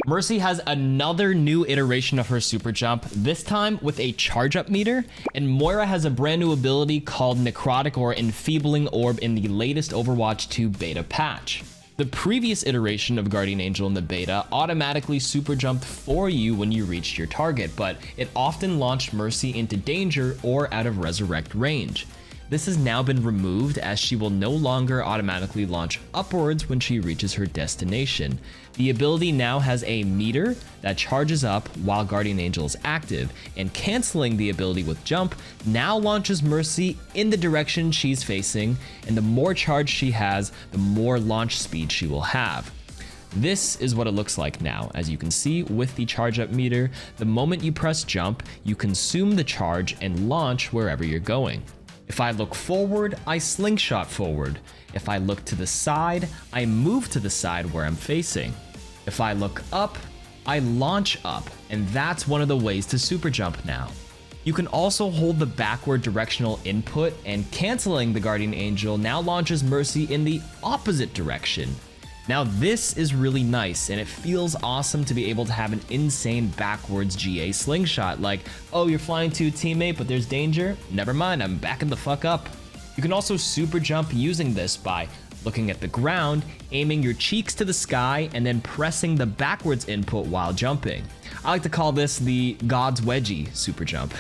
Mercy has another new iteration of her super jump, this time with a charge up meter, and Moira has a brand new ability called NECROTIC or enfeebling orb in the latest Overwatch 2 beta patch. The previous iteration of Guardian Angel in the beta automatically super jumped for you when you reached your target, but it often launched Mercy into danger or out of resurrect range. This has now been removed as she will no longer automatically launch upwards when she reaches her destination. The ability now has a meter that charges up while Guardian Angel is active, and canceling the ability with jump now launches Mercy in the direction she's facing, and the more charge she has, the more launch speed she will have. This is what it looks like now. As you can see with the charge up meter, the moment you press jump, you consume the charge and launch wherever you're going. If I look forward, I slingshot forward. If I look to the side, I move to the side where I'm facing. If I look up, I launch up, and that's one of the ways to super jump now. You can also hold the backward directional input, and canceling the Guardian Angel now launches Mercy in the opposite direction. Now this is really nice, and it feels awesome to be able to have an insane backwards GA slingshot, like, oh, you're flying to a teammate but there's danger? Never mind, I'm backing the fuck up. You can also super jump using this by looking at the ground, aiming your cheeks to the sky, and then pressing the backwards input while jumping. I like to call this the God's Wedgie super jump.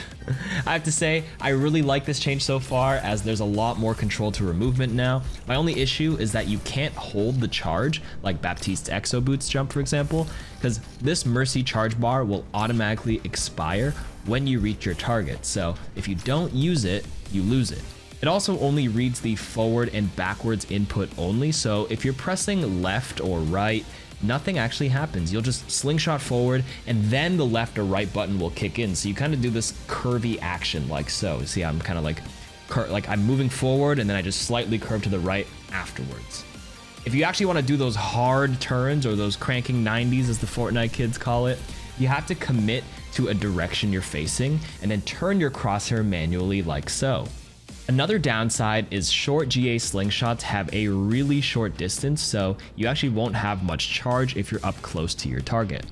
I have to say, I really like this change so far, as there's a lot more control to her movement now. My only issue is that you can't hold the charge, like Baptiste's Exo Boots jump for example, because this Mercy charge bar will automatically expire when you reach your target, so if you don't use it, you lose it. It also only reads the forward and backwards input only, so if you're pressing left or right, nothing actually happens. You'll just slingshot forward and then the left or right button will kick in. So you kind of do this curvy action like so. See, I'm kind of like I'm moving forward and then I just slightly curve to the right afterwards. If you actually want to do those hard turns, or those cranking 90s as the Fortnite kids call it, you have to commit to a direction you're facing and then turn your crosshair manually like so. Another downside is short GA slingshots have a really short distance, so you actually won't have much charge if you're up close to your target.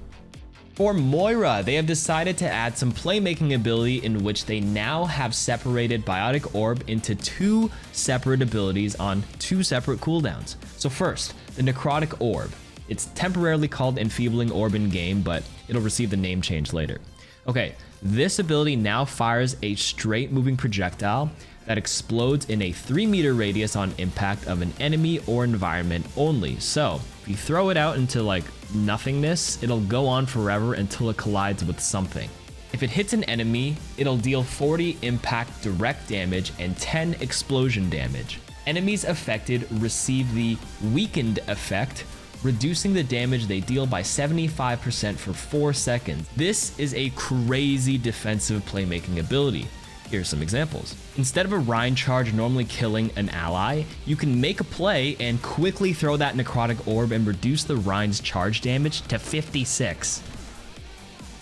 For Moira, they have decided to add some playmaking ability in which they now have separated Biotic Orb into two separate abilities on two separate cooldowns. So first, the Necrotic Orb. It's temporarily called Enfeebling Orb in game, but it'll receive the name change later. Okay, this ability now fires a straight moving projectile that explodes in a 3-meter radius on impact of an enemy or environment only. So if you throw it out into like nothingness, it'll go on forever until it collides with something. If it hits an enemy, it'll deal 40 impact direct damage and 10 explosion damage. Enemies affected receive the weakened effect, reducing the damage they deal by 75% for 4 seconds. This is a crazy defensive playmaking ability. Here's some examples. Instead of a Rhine charge normally killing an ally, you can make a play and quickly throw that Necrotic Orb and reduce the Rhine's charge damage to 56.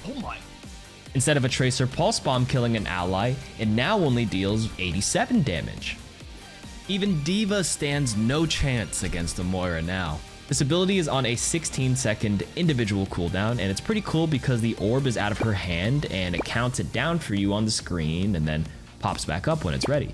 Oh my. Instead of a Tracer Pulse Bomb killing an ally, it now only deals 87 damage. Even D.Va stands no chance against the Moira now. This ability is on a 16-second individual cooldown, and it's pretty cool because the orb is out of her hand and it counts it down for you on the screen and then pops back up when it's ready.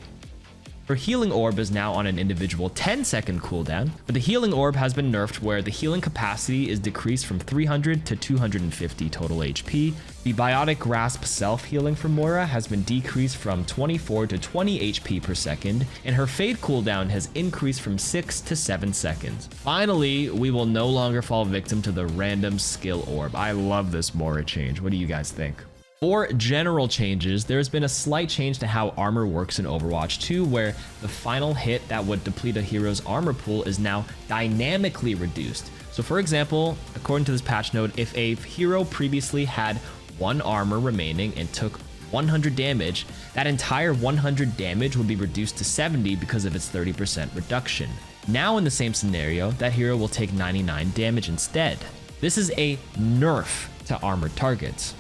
Her healing orb is now on an individual 10-second cooldown, but the healing orb has been nerfed where the healing capacity is decreased from 300 to 250 total HP. The Biotic Grasp self-healing for Moira has been decreased from 24 to 20 HP per second, and her fade cooldown has increased from 6 to 7 seconds. Finally, we will no longer fall victim to the random skill orb. I love this Moira change. What do you guys think? For general changes, there's been a slight change to how armor works in Overwatch 2, where the final hit that would deplete a hero's armor pool is now dynamically reduced. So for example, according to this patch note, if a hero previously had 1 armor remaining and took 100 damage, that entire 100 damage would be reduced to 70 because of its 30% reduction. Now in the same scenario, that hero will take 99 damage instead. This is a nerf to armored targets.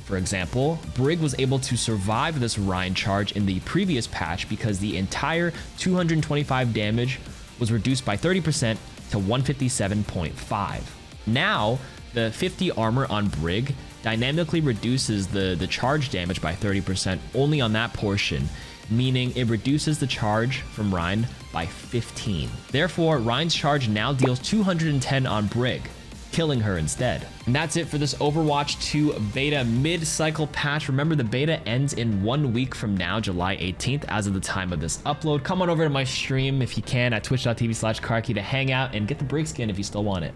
For example, Brig was able to survive this Rhine charge in the previous patch because the entire 225 damage was reduced by 30% to 157.5. Now, The 50 armor on Brig dynamically reduces the charge damage by 30% only on that portion, meaning it reduces the charge from Rein by 15. Therefore, Rein's charge now deals 210 on Brig, killing her instead. And that's it for this Overwatch 2 beta mid-cycle patch. Remember, the beta ends in 1 week from now, July 18th, as of the time of this upload. Come on over to my stream if you can at twitch.tv/KarQ to hang out and get the Brig skin if you still want it.